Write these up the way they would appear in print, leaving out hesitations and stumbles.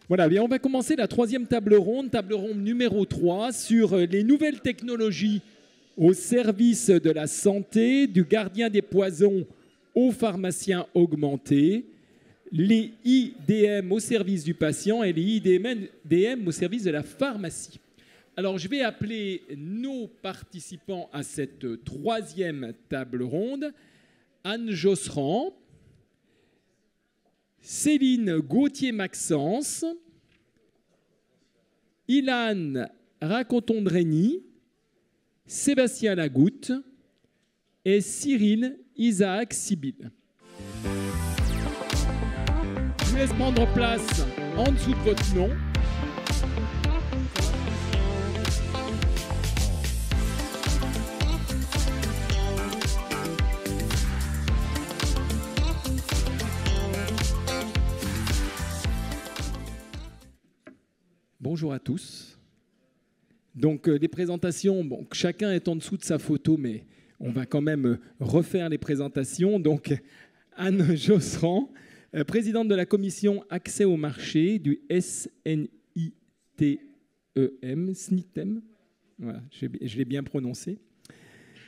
Voilà, bien, on va commencer la troisième table ronde numéro 3, sur les nouvelles technologies au service de la santé, du gardien des poisons au pharmacien augmenté, les IDM au service du patient et les IDM au service de la pharmacie. Alors, je vais appeler nos participants à cette troisième table ronde. Anne Josserand, Céline Gauthier-Maxence, Ilan Racontondreny, Sébastien Lagoutte et Cyril Isaac Sibylle. Je vous laisse prendre place en dessous de votre nom. Bonjour à tous. Donc les présentations, bon, chacun est en dessous de sa photo, mais on va quand même refaire les présentations. Donc Anne Josserand, présidente de la commission accès au marché du SNITEM, voilà, je l'ai bien prononcé.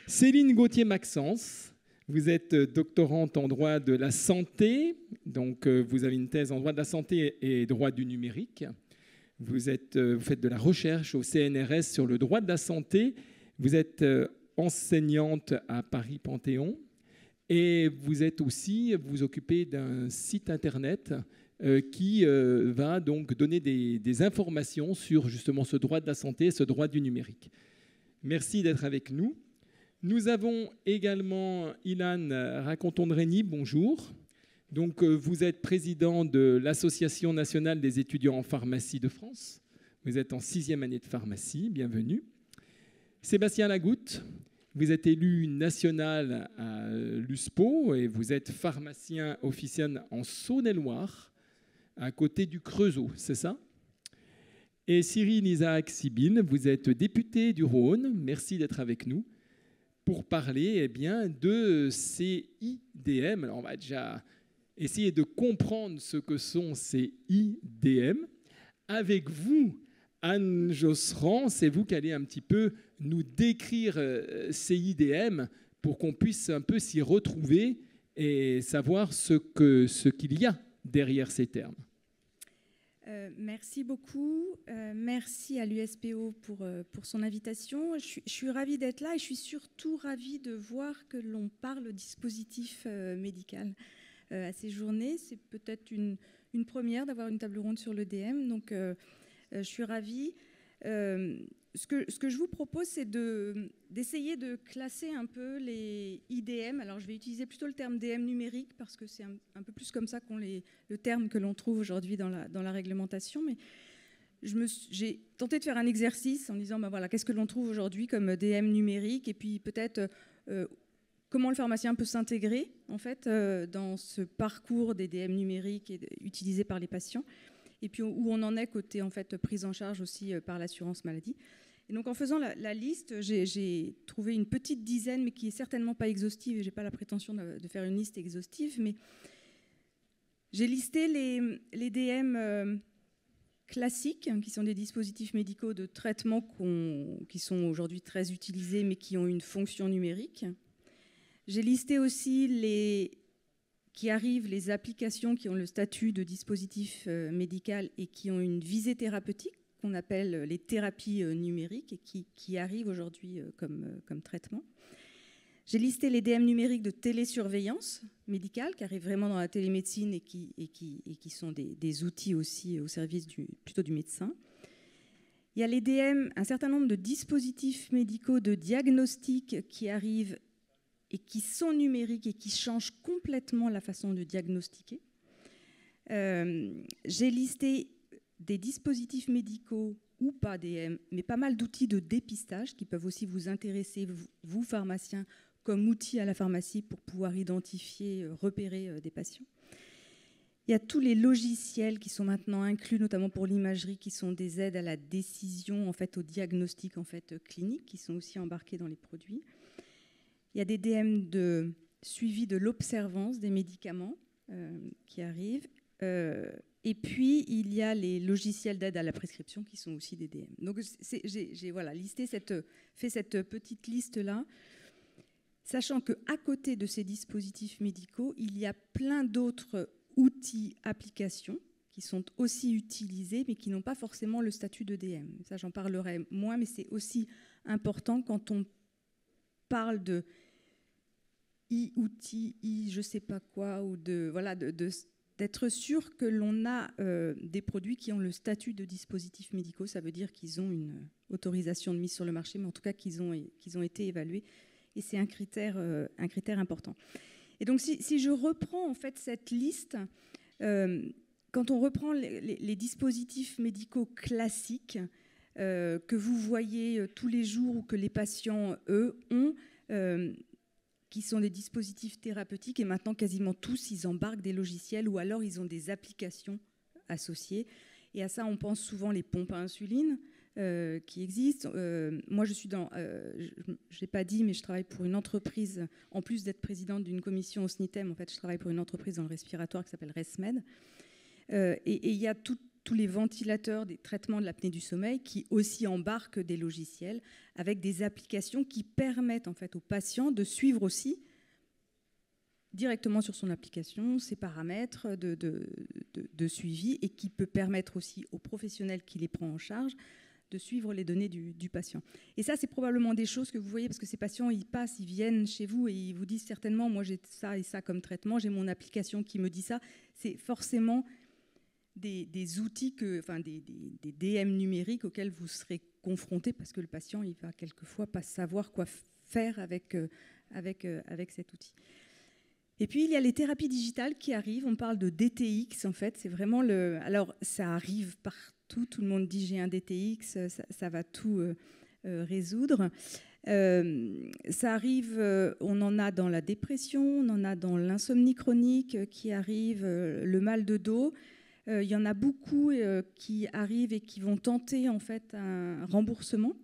Céline Gauthier-Maxence, vous êtes doctorante en droit de la santé, donc vous avez une thèse en droit de la santé et droit du numérique. Vous faites de la recherche au CNRS sur le droit de la santé. Vous êtes enseignante à Paris-Panthéon. Et vous vous occupez d'un site internet qui va donc donner des informations sur justement ce droit de la santé et ce droit du numérique. Merci d'être avec nous. Nous avons également Ilan Racontondreny, bonjour. Donc, vous êtes président de l'Association nationale des étudiants en pharmacie de France. Vous êtes en 6e année de pharmacie, bienvenue. Sébastien Lagoutte, vous êtes élu national à l'USPO et vous êtes pharmacien officiel en Saône-et-Loire, à côté du Creusot, c'est ça? Et Cyril Isaac Sibylle, vous êtes député du Rhône, merci d'être avec nous, pour parler de ces IDM. Alors, on va déjà essayer de comprendre ce que sont ces IDM. Avec vous, Anne Josserand, c'est vous qui allez un petit peu nous décrire ces IDM pour qu'on puisse un peu s'y retrouver et savoir ce qu'il y a derrière ces termes. Merci beaucoup. Merci à l'USPO pour son invitation. Je suis ravie d'être là et je suis surtout ravie de voir que l'on parle dispositif médical à ces journées. C'est peut-être une première d'avoir une table ronde sur l'EDM, donc je suis ravie. Ce que je vous propose, c'est d'essayer de classer un peu les IDM. Alors, je vais utiliser plutôt le terme DM numérique parce que c'est un peu plus comme ça le terme que l'on trouve aujourd'hui dans la réglementation. Mais j'ai tenté de faire un exercice en disant, voilà, qu'est-ce que l'on trouve aujourd'hui comme DM numérique, et puis peut-être comment le pharmacien peut s'intégrer en fait dans ce parcours des DM numériques utilisés par les patients, et puis où on en est côté en fait prise en charge aussi par l'assurance maladie. Et donc en faisant la liste, j'ai trouvé une petite dizaine, mais qui est certainement pas exhaustive, et j'ai pas la prétention de faire une liste exhaustive, mais j'ai listé les DM classiques, qui sont des dispositifs médicaux de traitement qui sont aujourd'hui très utilisés, mais qui ont une fonction numérique. J'ai listé aussi les applications qui ont le statut de dispositif médical et qui ont une visée thérapeutique, qu'on appelle les thérapies numériques, et qui arrivent aujourd'hui comme traitement. J'ai listé les DM numériques de télésurveillance médicale, qui arrivent vraiment dans la télémédecine et qui sont des outils aussi au service plutôt du médecin. Il y a les DM, un certain nombre de dispositifs médicaux de diagnostic qui arrivent et qui sont numériques et qui changent complètement la façon de diagnostiquer. J'ai listé des dispositifs médicaux ou pas DM, mais pas mal d'outils de dépistage qui peuvent aussi vous intéresser, vous pharmaciens, comme outil à la pharmacie pour pouvoir identifier, repérer des patients. Il y a tous les logiciels qui sont maintenant inclus, notamment pour l'imagerie, qui sont des aides à la décision, en fait, au diagnostic en fait, clinique, qui sont aussi embarqués dans les produits. Il y a des DM de suivi de l'observance des médicaments qui arrivent. Et puis, il y a les logiciels d'aide à la prescription qui sont aussi des DM. Donc, j'ai voilà, fait cette petite liste-là, sachant qu'à côté de ces dispositifs médicaux, il y a plein d'autres outils, applications qui sont aussi utilisés, mais qui n'ont pas forcément le statut de DM. Ça, j'en parlerai moins, mais c'est aussi important quand on parle de e-outils, je sais pas quoi, ou d'être sûr que l'on a des produits qui ont le statut de dispositifs médicaux. Ça veut dire qu'ils ont une autorisation de mise sur le marché, mais en tout cas qu'ils ont été évalués. Et c'est un critère important. Et donc, si je reprends en fait cette liste, quand on reprend les dispositifs médicaux classiques que vous voyez tous les jours ou que les patients, eux, ont, qui sont des dispositifs thérapeutiques, et maintenant quasiment tous, ils embarquent des logiciels ou alors ils ont des applications associées. Et à ça, on pense souvent les pompes à insuline qui existent. Moi, je suis je ne l'ai pas dit, mais je travaille pour une entreprise, en plus d'être présidente d'une commission au SNITEM, en fait, je travaille pour une entreprise dans le respiratoire qui s'appelle ResMed. Et il y a tous les ventilateurs des traitements de l'apnée du sommeil qui aussi embarquent des logiciels avec des applications qui permettent en fait aux patients de suivre aussi directement sur son application ses paramètres de suivi, et qui peut permettre aussi aux professionnels qui les prend en charge de suivre les données du patient. Et ça, c'est probablement des choses que vous voyez, parce que ces patients, ils passent, ils viennent chez vous et ils vous disent certainement, moi j'ai ça et ça comme traitement, j'ai mon application qui me dit ça. C'est forcément des outils, des DM numériques auxquels vous serez confrontés, parce que le patient, il va quelquefois pas savoir quoi faire avec cet outil. Et puis, il y a les thérapies digitales qui arrivent. On parle de DTX, en fait. C'est vraiment Alors, ça arrive partout. Tout le monde dit « j'ai un DTX », ça va tout résoudre. Ça arrive, on en a dans la dépression, on en a dans l'insomnie chronique qui arrive, le mal de dos. Il y en a beaucoup qui arrivent et qui vont tenter en fait un remboursement.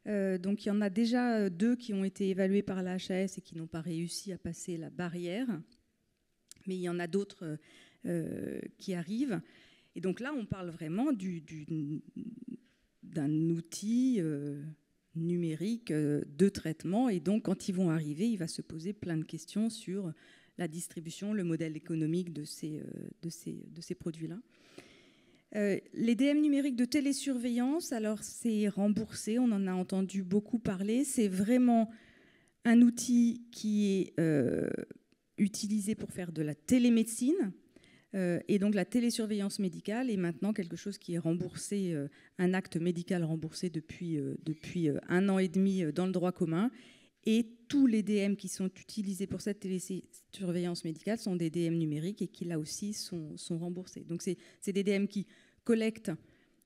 Donc il y en a déjà 2 qui ont été évalués par la HAS et qui n'ont pas réussi à passer la barrière. Mais il y en a d'autres qui arrivent. Et donc là, on parle vraiment d'un outil numérique de traitement. Et donc quand ils vont arriver, il va se poser plein de questions sur la distribution, le modèle économique de ces produits-là. Les DM numériques de télésurveillance, alors c'est remboursé, on en a entendu beaucoup parler. C'est vraiment un outil qui est utilisé pour faire de la télémédecine. Et donc la télésurveillance médicale est maintenant quelque chose qui est remboursé, un acte médical remboursé depuis 1 an et demi dans le droit commun. Et tous les DM qui sont utilisés pour cette télésurveillance médicale sont des DM numériques et qui, là aussi, sont remboursés. Donc, c'est des DM qui collectent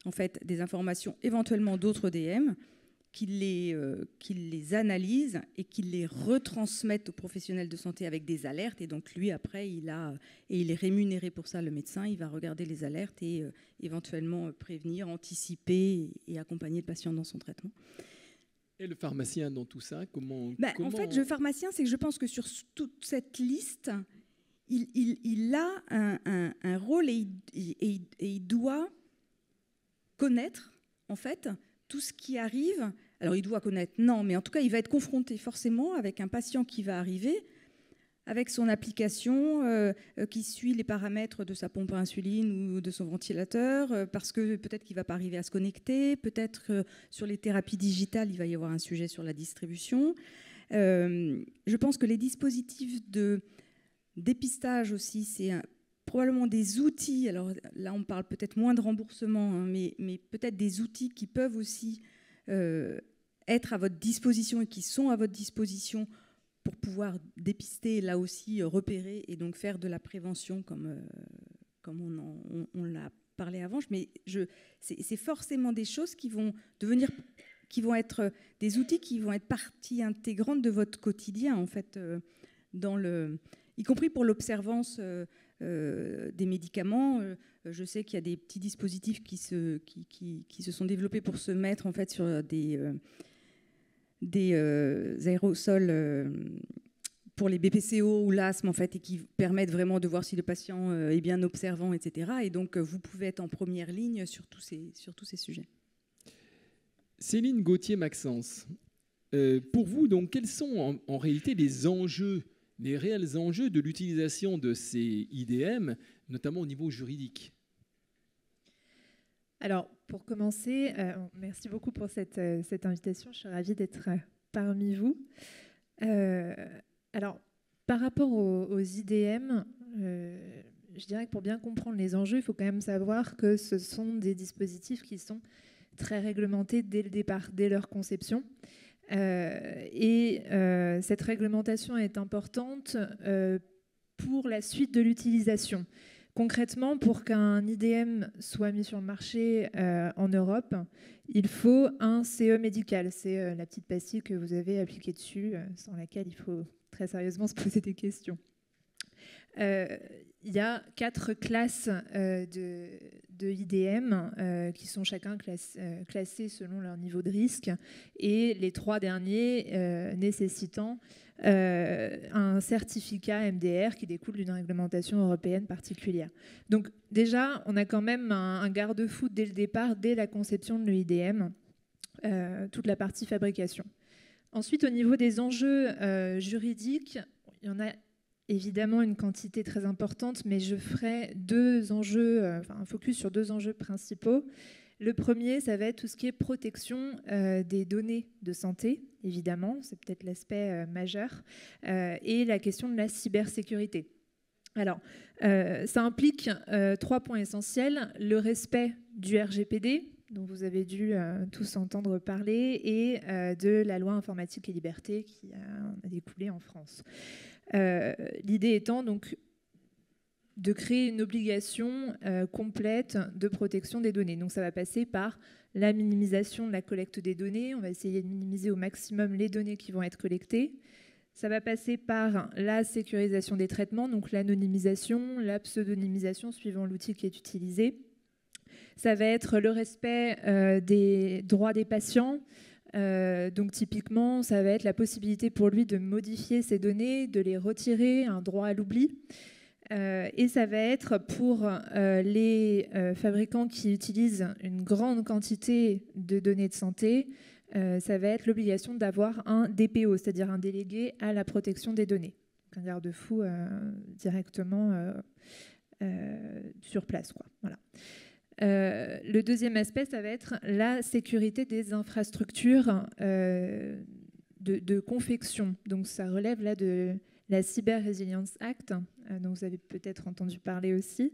en fait, des informations éventuellement d'autres DM, qui les analysent et qui les retransmettent aux professionnels de santé avec des alertes. Et donc, lui, après, il est rémunéré pour ça, le médecin. Il va regarder les alertes et éventuellement prévenir, anticiper et accompagner le patient dans son traitement. Et le pharmacien dans tout ça, comment En fait, le pharmacien, c'est que je pense que sur toute cette liste, il a un rôle et il doit connaître, en fait, tout ce qui arrive. Alors, il doit connaître, non, mais en tout cas, il va être confronté forcément avec un patient qui va arriver avec son application qui suit les paramètres de sa pompe à insuline ou de son ventilateur, parce que peut-être qu'il ne va pas arriver à se connecter, peut-être sur les thérapies digitales, il va y avoir un sujet sur la distribution. Je pense que les dispositifs de dépistage aussi, c'est probablement des outils, alors là on parle peut-être moins de remboursement, hein, mais peut-être des outils qui peuvent aussi être à votre disposition et qui sont à votre disposition pour pouvoir dépister, là aussi repérer et donc faire de la prévention comme on l'a parlé avant. Mais c'est forcément des choses qui vont être des outils qui vont être partie intégrante de votre quotidien, en fait, y compris pour l'observance des médicaments. Je sais qu'il y a des petits dispositifs qui se sont développés pour se mettre en fait sur des aérosols pour les BPCO ou l'asthme, en fait, et qui permettent vraiment de voir si le patient est bien observant, etc. Et donc, vous pouvez être en première ligne sur tous ces sujets. Céline Gauthier-Maxence, pour vous, donc, quels sont en réalité les enjeux, les réels enjeux de l'utilisation de ces IDM, notamment au niveau juridique? Alors, pour commencer, merci beaucoup pour cette invitation. Je suis ravie d'être parmi vous. Alors, par rapport aux IDM, je dirais que pour bien comprendre les enjeux, il faut quand même savoir que ce sont des dispositifs qui sont très réglementés dès le départ, dès leur conception. Cette réglementation est importante pour la suite de l'utilisation. Concrètement, pour qu'un IDM soit mis sur le marché en Europe, il faut un CE médical. C'est la petite pastille que vous avez appliquée dessus, sans laquelle il faut très sérieusement se poser des questions. Il y a 4 classes de IDM qui sont chacun classés selon leur niveau de risque, et les 3 derniers nécessitant un certificat MDR qui découle d'une réglementation européenne particulière. Donc déjà, on a quand même un garde-fou dès le départ, dès la conception de l'IDM, toute la partie fabrication. Ensuite, au niveau des enjeux juridiques, il y en a évidemment une quantité très importante, mais je ferai un focus sur 2 enjeux principaux. Le premier, ça va être tout ce qui est protection des données de santé, évidemment, c'est peut-être l'aspect majeur, et la question de la cybersécurité. Alors, ça implique 3 points essentiels: le respect du RGPD, dont vous avez dû tous entendre parler, et de la loi informatique et liberté qui a découlé en France. L'idée étant donc de créer une obligation complète de protection des données. Donc ça va passer par la minimisation de la collecte des données. On va essayer de minimiser au maximum les données qui vont être collectées. Ça va passer par la sécurisation des traitements, donc l'anonymisation, la pseudonymisation suivant l'outil qui est utilisé. Ça va être le respect des droits des patients. Donc typiquement, ça va être la possibilité pour lui de modifier ses données, de les retirer, un droit à l'oubli. Et ça va être pour les fabricants qui utilisent une grande quantité de données de santé, ça va être l'obligation d'avoir un DPO, c'est-à-dire un délégué à la protection des données. Donc un garde-fou directement sur place, quoi. Voilà. Le deuxième aspect, ça va être la sécurité des infrastructures de confection. Donc ça relève là de la Cyber Resilience Act, dont vous avez peut-être entendu parler aussi.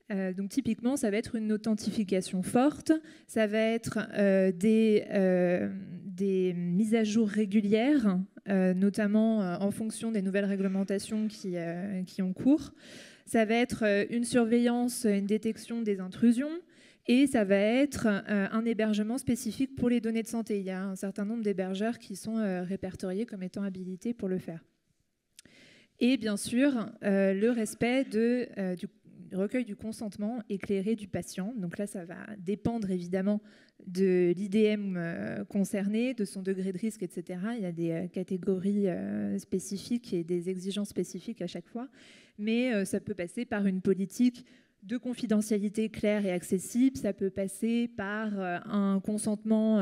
Donc typiquement, ça va être une authentification forte, ça va être des mises à jour régulières, notamment en fonction des nouvelles réglementations qui ont cours. Ça va être une surveillance, une détection des intrusions, et ça va être un hébergement spécifique pour les données de santé. Il y a un certain nombre d'hébergeurs qui sont répertoriés comme étant habilités pour le faire. Et bien sûr, le respect du recueil du consentement éclairé du patient. Donc là, ça va dépendre évidemment de l'IDM concerné, de son degré de risque, etc. Il y a des catégories spécifiques et des exigences spécifiques à chaque fois. Mais ça peut passer par une politique de confidentialité claire et accessible. Ça peut passer par un consentement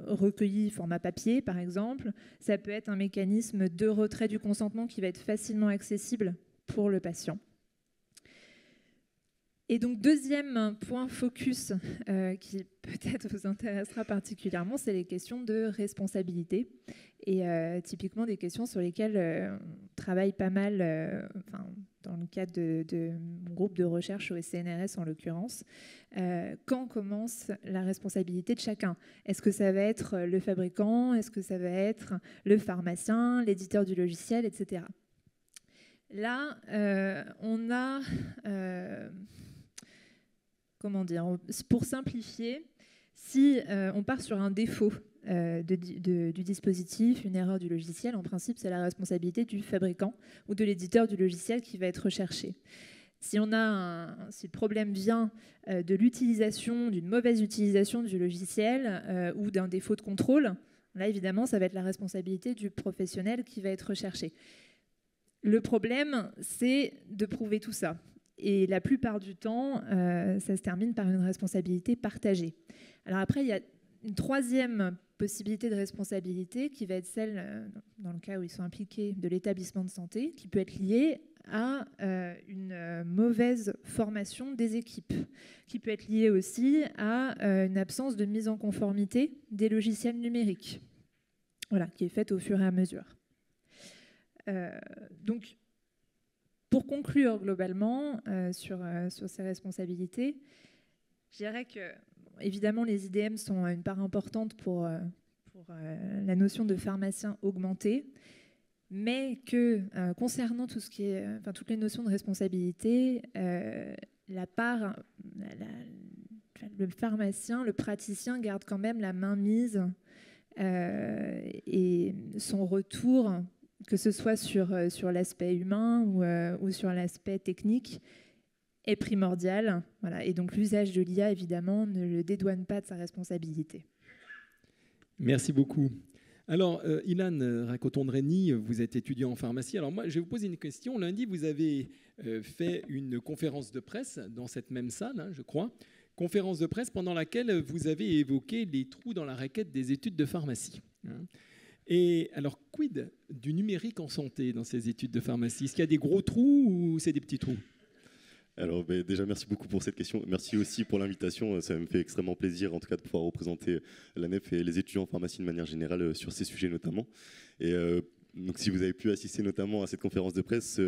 recueilli format papier, par exemple. Ça peut être un mécanisme de retrait du consentement qui va être facilement accessible pour le patient. Et donc, deuxième point focus qui peut-être vous intéressera particulièrement, c'est les questions de responsabilité. Et typiquement des questions sur lesquelles on travaille pas mal dans le cadre de mon groupe de recherche au CNRS en l'occurrence. Quand commence la responsabilité de chacun? Est-ce que ça va être le fabricant? Est-ce que ça va être le pharmacien, l'éditeur du logiciel, etc. Là, on a... comment dire, pour simplifier, si on part sur un défaut du dispositif, une erreur du logiciel, en principe, c'est la responsabilité du fabricant ou de l'éditeur du logiciel qui va être recherché. Si le problème vient de l'utilisation, d'une mauvaise utilisation du logiciel ou d'un défaut de contrôle, là, évidemment, ça va être la responsabilité du professionnel qui va être recherché. Le problème, c'est de prouver tout ça. Et la plupart du temps, ça se termine par une responsabilité partagée. Alors après, il y a une troisième possibilité de responsabilité qui va être celle, dans le cas où ils sont impliqués, de l'établissement de santé, qui peut être liée à une mauvaise formation des équipes, qui peut être liée aussi à une absence de mise en conformité des logiciels numériques, voilà, qui est faite au fur et à mesure. Donc, pour conclure globalement sur ces responsabilités, je dirais que, évidemment, les IDM sont une part importante pour la notion de pharmacien augmenté, mais que concernant tout ce qui est, toutes les notions de responsabilité, la part, le pharmacien, le praticien garde quand même la main mise et son retour, que ce soit sur l'aspect humain ou sur l'aspect technique, est primordial. Voilà. Et donc l'usage de l'IA, évidemment, ne le dédouane pas de sa responsabilité. Merci beaucoup. Alors, Ilan Racoton-Dreny, vous êtes étudiant en pharmacie. Alors moi, je vais vous poser une question. Lundi, vous avez fait une conférence de presse dans cette même salle, je crois. Conférence de presse pendant laquelle vous avez évoqué les trous dans la raquette des études de pharmacie. Et alors, quid du numérique en santé dans ces études de pharmacie? Est-ce qu'il y a des gros trous ou c'est des petits trous? Alors déjà, merci beaucoup pour cette question. Merci aussi pour l'invitation. Ça me fait extrêmement plaisir, en tout cas, de pouvoir représenter la NEF et les étudiants en pharmacie de manière générale sur ces sujets notamment. Et donc, si vous avez pu assister notamment à cette conférence de presse,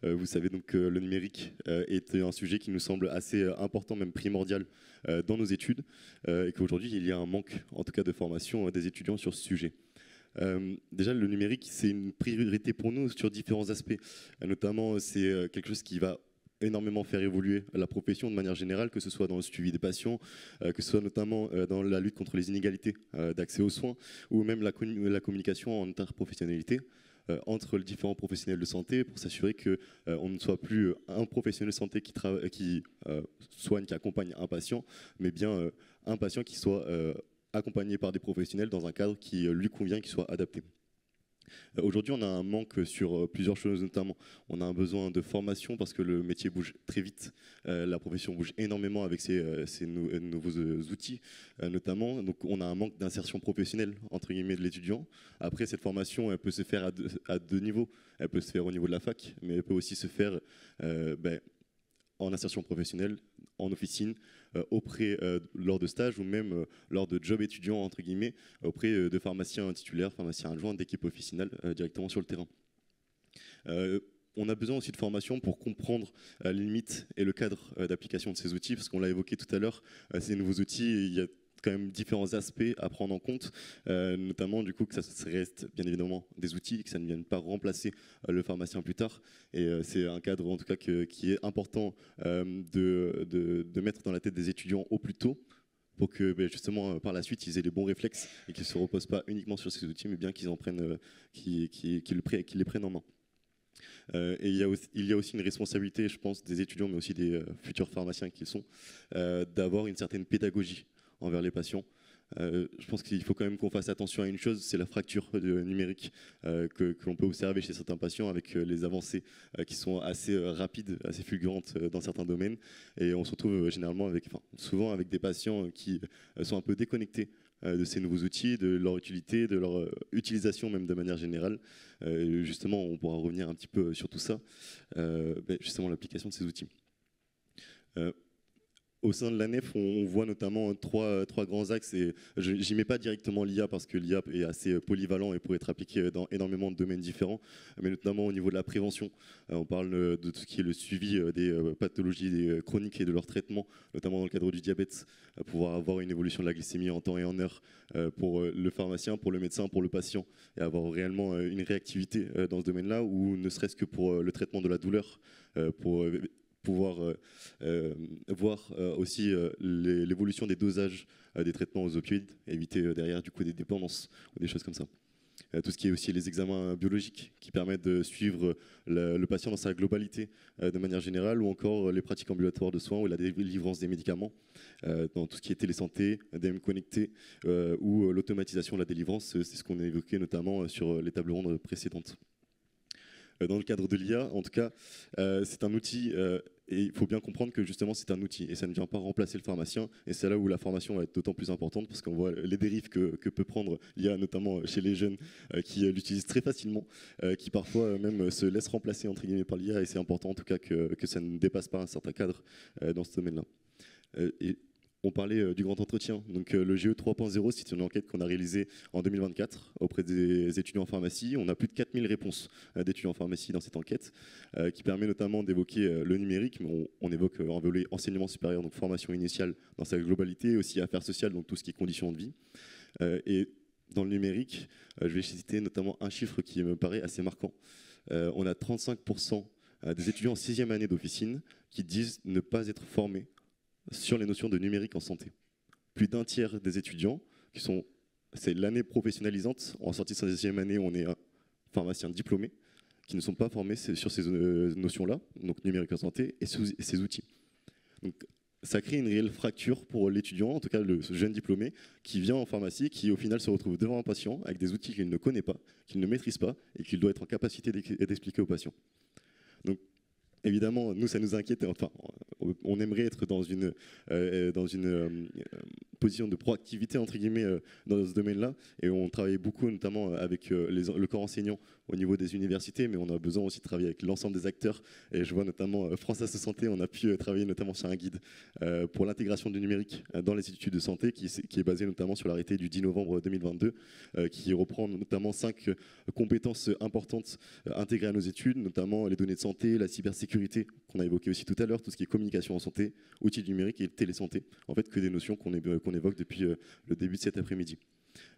vous savez donc que le numérique est un sujet qui nous semble assez important, même primordial dans nos études, et qu'aujourd'hui, il y a un manque, en tout cas, de formation des étudiants sur ce sujet. Déjà, le numérique, c'est une priorité pour nous sur différents aspects. Notamment, c'est quelque chose qui va énormément faire évoluer la profession de manière générale, que ce soit dans le suivi des patients, que ce soit notamment dans la lutte contre les inégalités d'accès aux soins, ou même la communication en interprofessionnalité entre les différents professionnels de santé, pour s'assurer qu'on ne soit plus un professionnel de santé qui soigne, qui accompagne un patient, mais bien un patient qui soit accompagné par des professionnels dans un cadre qui lui convient, qui soit adapté. Aujourd'hui, on a un manque sur plusieurs choses, notamment on a un besoin de formation parce que le métier bouge très vite, la profession bouge énormément avec ces nouveaux outils notamment, donc on a un manque d'insertion professionnelle entre guillemets de l'étudiant. Après, cette formation, elle peut se faire à deux niveaux, elle peut se faire au niveau de la fac, mais elle peut aussi se faire en insertion professionnelle, en officine, lors de stages ou même lors de jobs étudiants, entre guillemets, auprès de pharmaciens titulaires, pharmaciens adjoints, d'équipes officinales directement sur le terrain. On a besoin aussi de formation pour comprendre les limites et le cadre d'application de ces outils, parce qu'on l'a évoqué tout à l'heure, ces nouveaux outils, il y a quand même différents aspects à prendre en compte, notamment du coup que ça reste bien évidemment des outils, que ça ne vienne pas remplacer le pharmacien plus tard. Et c'est un cadre en tout cas qui est important de mettre dans la tête des étudiants au plus tôt, pour que justement par la suite ils aient les bons réflexes et qu'ils ne se reposent pas uniquement sur ces outils, mais bien qu'ils en prennent, qu'ils les prennent en main. Et il y a aussi une responsabilité, je pense, des étudiants, mais aussi des futurs pharmaciens qu'ils sont, d'avoir une certaine pédagogie envers les patients. Je pense qu'il faut quand même qu'on fasse attention à une chose, c'est la fracture numérique que l'on peut observer chez certains patients avec les avancées qui sont assez rapides, assez fulgurantes dans certains domaines. Et on se retrouve souvent avec des patients qui sont un peu déconnectés de ces nouveaux outils, de leur utilité, de leur utilisation même de manière générale. Justement, on pourra revenir un petit peu sur tout ça, justement l'application de ces outils. Au sein de la NEF, on voit notamment trois grands axes, et je n'y mets pas directement l'IA parce que l'IA est assez polyvalent et pourrait être appliqué dans énormément de domaines différents, mais notamment au niveau de la prévention. On parle de tout ce qui est le suivi des pathologies chroniques et de leur traitement, notamment dans le cadre du diabète, pouvoir avoir une évolution de la glycémie en temps et en heure pour le pharmacien, pour le médecin, pour le patient, et avoir réellement une réactivité dans ce domaine-là, ou ne serait-ce que pour le traitement de la douleur, pour pouvoir voir aussi l'évolution des dosages des traitements aux opioïdes, éviter derrière du coup des dépendances ou des choses comme ça. Tout ce qui est aussi les examens biologiques qui permettent de suivre le patient dans sa globalité de manière générale, ou encore les pratiques ambulatoires de soins ou la délivrance des médicaments, dans tout ce qui est télésanté, DM connecté ou l'automatisation de la délivrance, c'est ce qu'on a évoqué notamment sur les tables rondes précédentes. dans le cadre de l'IA. En tout cas, c'est un outil et il faut bien comprendre que justement c'est un outil et ça ne vient pas remplacer le pharmacien. Et c'est là où la formation va être d'autant plus importante parce qu'on voit les dérives que peut prendre l'IA, notamment chez les jeunes qui l'utilisent très facilement, qui parfois même se laissent remplacer entre guillemets par l'IA. Et c'est important en tout cas que ça ne dépasse pas un certain cadre dans ce domaine-là. Et on parlait du grand entretien. Donc, le GE 3.0, c'est une enquête qu'on a réalisée en 2024 auprès des étudiants en pharmacie. On a plus de 4000 réponses d'étudiants en pharmacie dans cette enquête, qui permet notamment d'évoquer le numérique, mais on évoque un volet enseignement supérieur, donc formation initiale dans sa globalité, aussi affaires sociales, donc tout ce qui est conditions de vie. Et dans le numérique, je vais citer notamment un chiffre qui me paraît assez marquant. On a 35% des étudiants en 6e année d'officine qui disent ne pas être formés sur les notions de numérique en santé. Plus d'un tiers des étudiants, c'est l'année professionnalisante, en sortie de 6e année, on est un pharmacien diplômé, qui ne sont pas formés sur ces notions-là, donc numérique en santé, et ces outils. Donc, ça crée une réelle fracture pour l'étudiant, en tout cas le jeune diplômé, qui vient en pharmacie, qui au final se retrouve devant un patient avec des outils qu'il ne connaît pas, qu'il ne maîtrise pas, et qu'il doit être en capacité d'expliquer au patient. Donc, évidemment, nous, ça nous inquiète. Enfin, on aimerait être dans une position de proactivité, entre guillemets, dans ce domaine-là. Et on travaille beaucoup, notamment avec le corps enseignant au niveau des universités, mais on a besoin aussi de travailler avec l'ensemble des acteurs. Et je vois notamment France Asso Santé, on a pu travailler notamment sur un guide pour l'intégration du numérique dans les études de santé, qui est basé notamment sur l'arrêté du 10 novembre 2022, qui reprend notamment 5 compétences importantes intégrées à nos études, notamment les données de santé, la cybersécurité, qu'on a évoqué aussi tout à l'heure, tout ce qui est communication en santé, outils numériques et télésanté. En fait, que des notions qu'on évoque depuis le début de cet après-midi.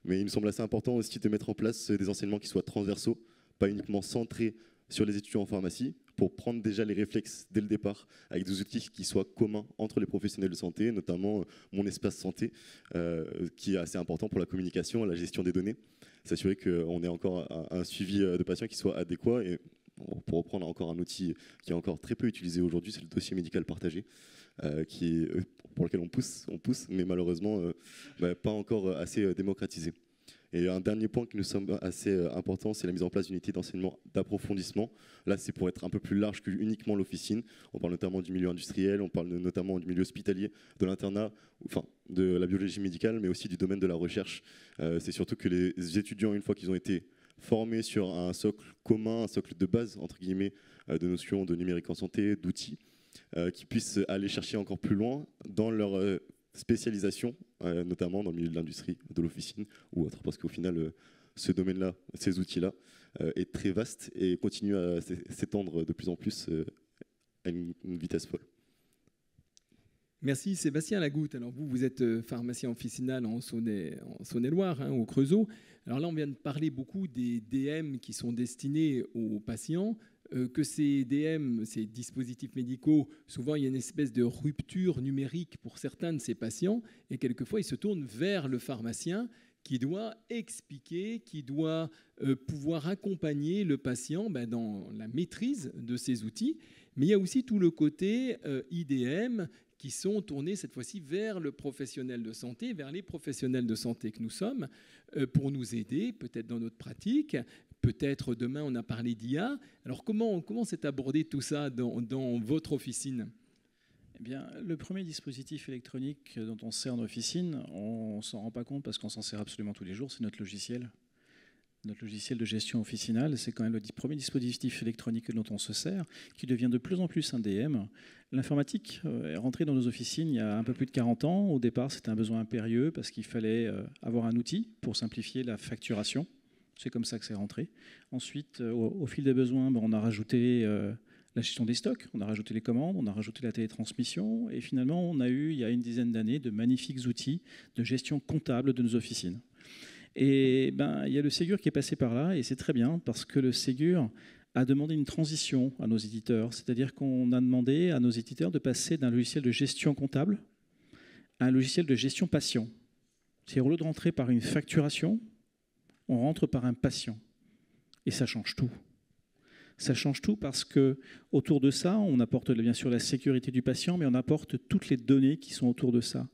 Mais il me semble assez important aussi de mettre en place des enseignements qui soient transversaux, pas uniquement centrés sur les étudiants en pharmacie, pour prendre déjà les réflexes dès le départ, avec des outils qui soient communs entre les professionnels de santé, notamment Mon Espace Santé, qui est assez important pour la communication, la gestion des données, s'assurer qu'on ait encore un suivi de patients qui soit adéquat. Et pour reprendre encore un outil qui est encore très peu utilisé aujourd'hui, c'est le dossier médical partagé, pour lequel on pousse, mais malheureusement pas encore assez démocratisé. Et un dernier point qui nous semble assez important, c'est la mise en place d'unités d'enseignement d'approfondissement. Là, c'est pour être un peu plus large que uniquement l'officine. On parle notamment du milieu industriel, on parle notamment du milieu hospitalier, de l'internat, enfin de la biologie médicale, mais aussi du domaine de la recherche. C'est surtout que les étudiants, une fois qu'ils ont été formés sur un socle commun, un socle de base, entre guillemets, de notions de numérique en santé, d'outils, qui puissent aller chercher encore plus loin dans leur spécialisation, notamment dans le milieu de l'industrie, de l'officine ou autre, parce qu'au final, ce domaine-là, ces outils-là, est très vaste et continue à s'étendre de plus en plus à une vitesse folle. Merci Sébastien Lagoutte. Alors vous êtes pharmacien officinal en Saône-et-Loire, au Creusot. Alors là, on vient de parler beaucoup des DM qui sont destinés aux patients, que ces DM, ces dispositifs médicaux, souvent il y a une espèce de rupture numérique pour certains de ces patients, et quelquefois ils se tournent vers le pharmacien qui doit expliquer, qui doit pouvoir accompagner le patient dans la maîtrise de ces outils. Mais il y a aussi tout le côté IDM qui sont tournés cette fois-ci vers le professionnel de santé, vers les professionnels de santé que nous sommes, pour nous aider, peut-être dans notre pratique, peut-être demain on a parlé d'IA. Alors comment s'est abordé tout ça dans votre officine ? Eh bien, le premier dispositif électronique dont on se sert en officine, on ne s'en rend pas compte parce qu'on s'en sert absolument tous les jours, c'est notre logiciel. Notre logiciel de gestion officinale, c'est quand même le premier dispositif électronique dont on se sert, qui devient de plus en plus un DM. L'informatique est rentrée dans nos officines il y a un peu plus de 40 ans. Au départ, c'était un besoin impérieux parce qu'il fallait avoir un outil pour simplifier la facturation. C'est comme ça que c'est rentré. Ensuite, au fil des besoins, on a rajouté la gestion des stocks, on a rajouté les commandes, on a rajouté la télétransmission. Et finalement, on a eu, il y a une dizaine d'années, de magnifiques outils de gestion comptable de nos officines. Et il y a le Ségur qui est passé par là, et c'est très bien, parce que le Ségur a demandé une transition à nos éditeurs. C'est-à-dire qu'on a demandé à nos éditeurs de passer d'un logiciel de gestion comptable à un logiciel de gestion patient. C'est-à-dire, au lieu de rentrer par une facturation, on rentre par un patient. Et ça change tout. Ça change tout parce que autour de ça, on apporte bien sûr la sécurité du patient, mais on apporte toutes les données qui sont autour de ça.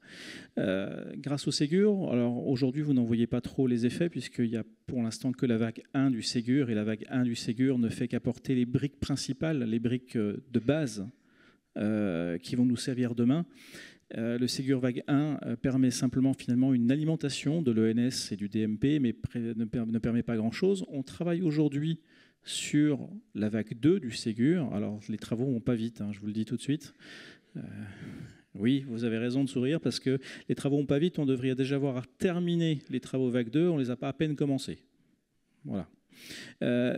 Grâce au Ségur, alors aujourd'hui, vous n'en voyez pas trop les effets puisqu'il n'y a pour l'instant que la vague 1 du Ségur, et la vague 1 du Ségur ne fait qu'apporter les briques principales, les briques de base qui vont nous servir demain. Le Ségur Vague 1 permet simplement finalement une alimentation de l'ENS et du DMP, mais ne permet pas grand-chose. On travaille aujourd'hui sur la vague 2 du Ségur. Alors, les travaux vont pas vite, hein, je vous le dis tout de suite. Oui, vous avez raison de sourire, parce que les travaux vont pas vite. On devrait déjà avoir terminé les travaux vague 2. On les a pas à peine commencés. Voilà.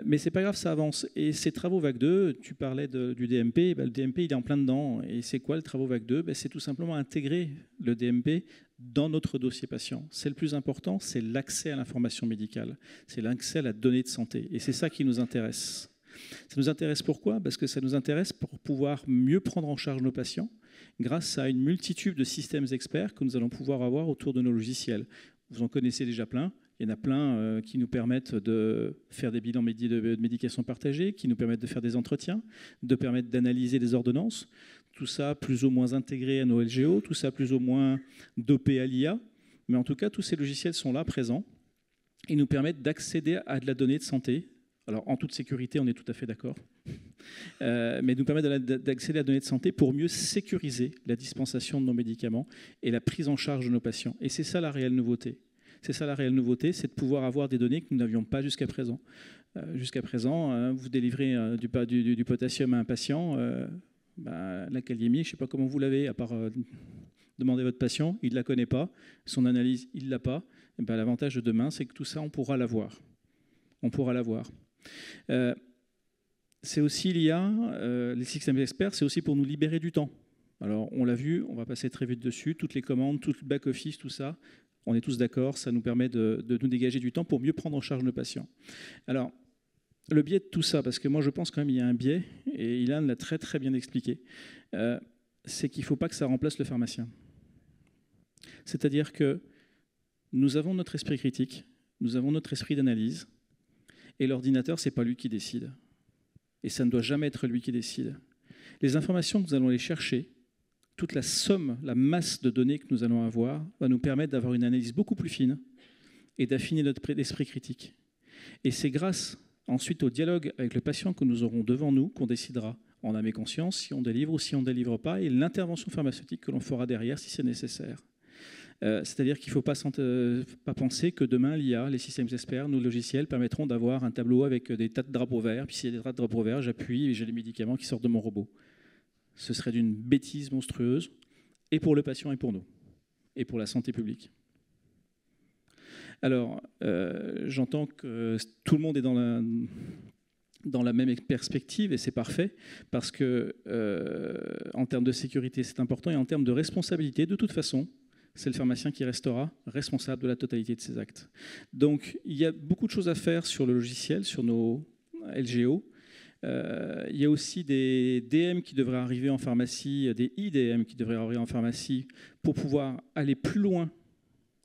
Mais c'est pas grave, ça avance. Et ces travaux vague 2, tu parlais du DMP, le DMP il est en plein dedans. Et c'est quoi le travaux vague 2 ? C'est tout simplement intégrer le DMP dans notre dossier patient. C'est le plus important, c'est l'accès à l'information médicale, c'est l'accès à la donnée de santé. Et c'est ça qui nous intéresse. Ça nous intéresse pourquoi ? Parce que ça nous intéresse pour pouvoir mieux prendre en charge nos patients grâce à une multitude de systèmes experts que nous allons pouvoir avoir autour de nos logiciels. Vous en connaissez déjà plein. Il y en a plein qui nous permettent de faire des bilans de médication partagés, qui nous permettent de faire des entretiens, de permettre d'analyser des ordonnances. Tout ça plus ou moins intégré à nos LGO, tout ça plus ou moins dopé à l'IA. Mais en tout cas, tous ces logiciels sont là, présents, et nous permettent d'accéder à de la donnée de santé. Alors, en toute sécurité, on est tout à fait d'accord. Mais nous permettent d'accéder à la donnée de santé pour mieux sécuriser la dispensation de nos médicaments et la prise en charge de nos patients. Et c'est ça la réelle nouveauté. C'est ça la réelle nouveauté, c'est de pouvoir avoir des données que nous n'avions pas jusqu'à présent. Jusqu'à présent, vous délivrez du potassium à un patient, la kaliémie, je ne sais pas comment vous l'avez, à part demander à votre patient, il ne la connaît pas, son analyse, il ne l'a pas. L'avantage de demain, c'est que tout ça, on pourra l'avoir. On pourra l'avoir. C'est aussi l'IA, les systèmes experts, c'est aussi pour nous libérer du temps. Alors, on l'a vu, on va passer très vite dessus, toutes les commandes, tout le back-office, tout ça. On est tous d'accord, ça nous permet de nous dégager du temps pour mieux prendre en charge nos patients. Alors, le biais de tout ça, parce que moi je pense quand même qu'il y a un biais, et Ilan l'a très très bien expliqué, c'est qu'il ne faut pas que ça remplace le pharmacien. C'est-à-dire que nous avons notre esprit critique, nous avons notre esprit d'analyse, et l'ordinateur, ce n'est pas lui qui décide. Et ça ne doit jamais être lui qui décide. Les informations que nous allons aller chercher, toute la somme, la masse de données que nous allons avoir va nous permettre d'avoir une analyse beaucoup plus fine et d'affiner notre esprit critique. Et c'est grâce ensuite au dialogue avec le patient que nous aurons devant nous qu'on décidera en âme et conscience si on délivre ou si on ne délivre pas, et l'intervention pharmaceutique que l'on fera derrière si c'est nécessaire. C'est-à-dire qu'il ne faut pas penser que demain, l'IA, les systèmes experts, nos logiciels permettront d'avoir un tableau avec des tas de drapeaux verts, puis s'il y a des tas de drapeaux verts, j'appuie et j'ai les médicaments qui sortent de mon robot. Ce serait d'une bêtise monstrueuse, et pour le patient et pour nous, et pour la santé publique. Alors, j'entends que tout le monde est dans la même perspective, et c'est parfait, parce que en termes de sécurité, c'est important, et en termes de responsabilité, de toute façon, c'est le pharmacien qui restera responsable de la totalité de ses actes. Donc, il y a beaucoup de choses à faire sur le logiciel, sur nos LGO. Il y a aussi des DM qui devraient arriver en pharmacie, des IDM qui devraient arriver en pharmacie pour pouvoir aller plus loin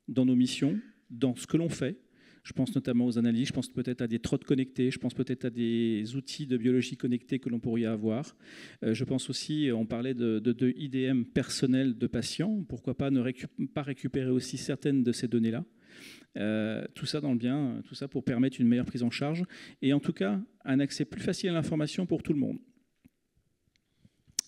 dans nos missions, dans ce que l'on fait. Je pense notamment aux analyses, je pense peut-être à des trottes connectés, je pense peut-être à des outils de biologie connectés que l'on pourrait avoir. Je pense aussi, on parlait de IDM personnels de patients, pourquoi pas ne pas récupérer aussi certaines de ces données-là. Tout ça dans le bien, tout ça pour permettre une meilleure prise en charge et en tout cas un accès plus facile à l'information pour tout le monde.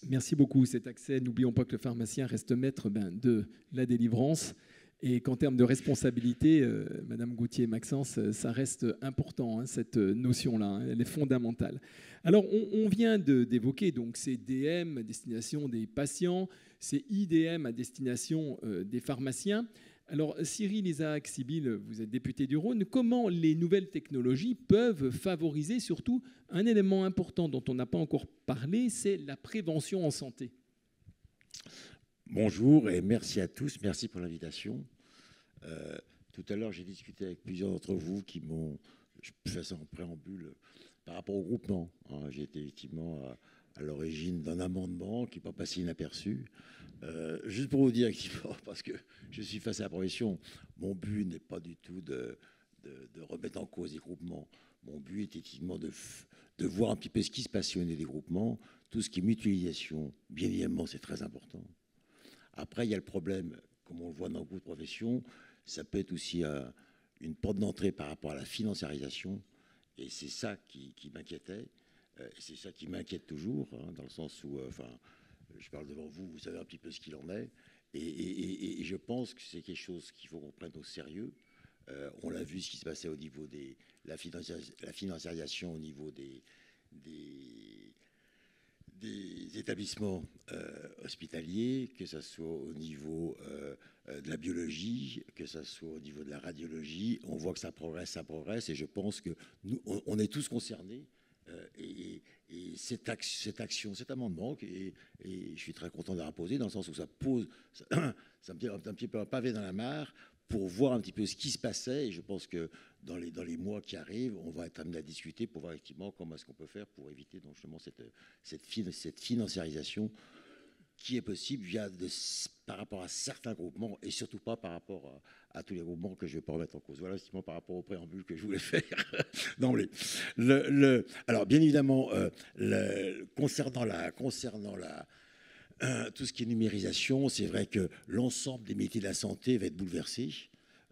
Merci beaucoup. Cet accès, n'oublions pas que le pharmacien reste maître de la délivrance et qu'en termes de responsabilité, Madame Gauthier-Maxence, ça reste important, hein, cette notion-là, hein, elle est fondamentale. Alors, on vient d'évoquer donc ces DM à destination des patients, ces IDM à destination des pharmaciens. Alors, Cyril Isaac Sibyl, vous êtes député du Rhône. Comment les nouvelles technologies peuvent favoriser surtout un élément important dont on n'a pas encore parlé, c'est la prévention en santé? Bonjour et merci à tous. Merci pour l'invitation. Tout à l'heure, j'ai discuté avec plusieurs d'entre vous qui m'ont fait ça en préambule par rapport au groupement. J'ai été effectivement à l'origine d'un amendement qui n'est pas passé inaperçu. Juste pour vous dire, parce que je suis face à la profession, mon but n'est pas du tout de remettre en cause des groupements. Mon but est effectivement de voir un petit peu ce qui se passe au niveau des groupements, tout ce qui est mutualisation. Bien évidemment, c'est très important. Après, il y a le problème, comme on le voit dans beaucoup de professions, ça peut être aussi une porte d'entrée par rapport à la financiarisation. Et c'est ça qui m'inquiétait. C'est ça qui m'inquiète toujours, hein, dans le sens où, je parle devant vous, vous savez un petit peu ce qu'il en est. Et je pense que c'est quelque chose qu'il faut qu'on prenne au sérieux. On l'a vu ce qui se passait au niveau de la financiarisation au niveau des établissements hospitaliers, que ce soit au niveau de la biologie, que ce soit au niveau de la radiologie. On voit que ça progresse, et je pense que nous, on est tous concernés. Et cette action, cet amendement, et je suis très content de la poser, dans le sens où ça pose ça me dit un petit peu un pavé dans la mare pour voir un petit peu ce qui se passait. Et je pense que dans les mois qui arrivent, on va être amené à discuter pour voir effectivement comment est-ce qu'on peut faire pour éviter donc justement cette financiarisation qui est possible par rapport à certains groupements et surtout pas par rapport à tous les groupements que je ne vais pas remettre en cause. Voilà effectivement par rapport au préambule que je voulais faire d'emblée. Alors bien évidemment, concernant tout ce qui est numérisation, c'est vrai que l'ensemble des métiers de la santé va être bouleversé.